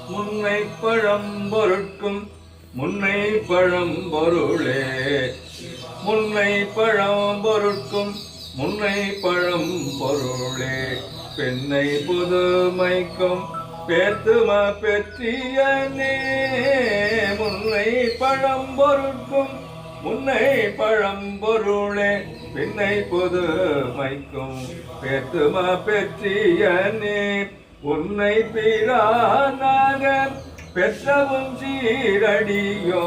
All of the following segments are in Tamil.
முன்னை பழம்பொருட்கும் முன்னை பழம்பொருளே முன்னை பழம்பொருட்கும் முன்னை பழம்பொருளே பெண்ணை புதுமைக்கும் பேத்தும பெற்றியனே முன்னை பழம்பொருட்கும் முன்னை பழம்பொருளே பின்னை புதுமைக்கும் பேத்தும பெற்றியனே உன்னை பிரானாக பெற்றவும் சீரடியோ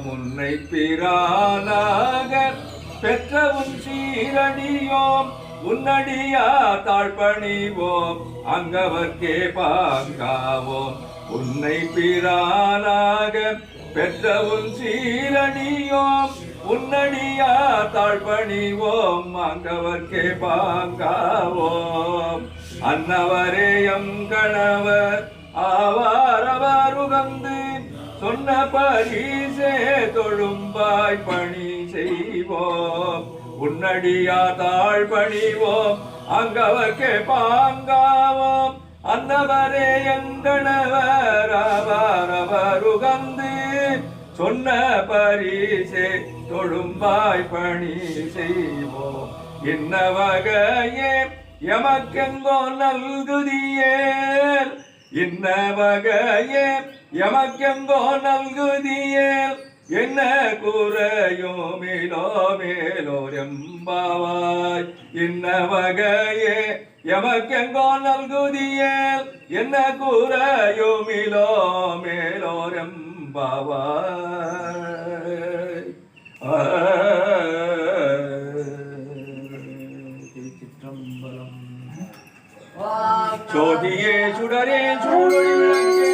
முன்னை பிரானாக பெற்றவும் சீரடியோம் உன்னடியா தாழ்பணிவோம் அங்கவர்க்கே பாங்காவோம் உன்னை பிரானாக பெற்றவும் சீரடியோம் உன்னடியா தாழ்பணிவோம் அங்கவர்க்கே பாங்காவோம் அன்னவரேயம் கணவர் ஆவாரவர் உகந்து சொன்ன பரிசே தொழும்பாய் பணி செய்வோம் உன்னடியா தாழ்பணிவோம் அங்கவர்க்கே பாங்காவோம் அன்னவரே எங்கணவர் ஆவாரவர் உகந்து சொன்ன பரிசே தொழும்பாய் பணி செய்வோம் இன்ன வகையே எமக்கெங்கோ நல்குதியேல் இன்ன வகையே எமக்கெங்கோ நல்குதியேல் என்ன கூறையோ மேலோ மேலோர் எம்பாவாய் இன்ன வகையே எமக்கெங்கோ நல்குதியேல் என்ன கூறையோ மேலோ மேலோர் எம்பாவாய் திருச்சிற்றம்பலம் சோதியே சுடரே சூழொளி விளக்கே